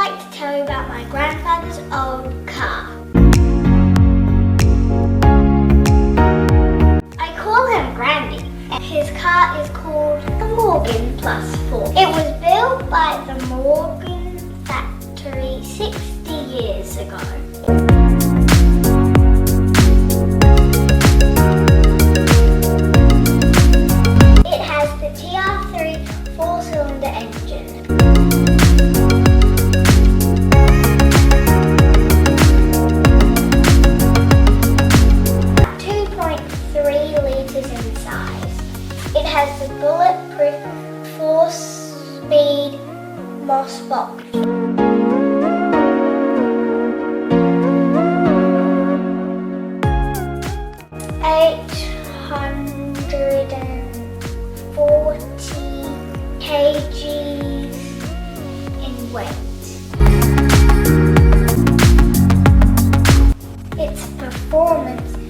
like to tell you about my grandfather's old car. I call him Grandy. His car is called the Morgan Plus 4. It was built by the Morgan factory 60 years ago. It has the TR3 4-cylinder engine. 2.3 litres in size. It has the bulletproof 4-speed Moss box. kgs in weight. Its performance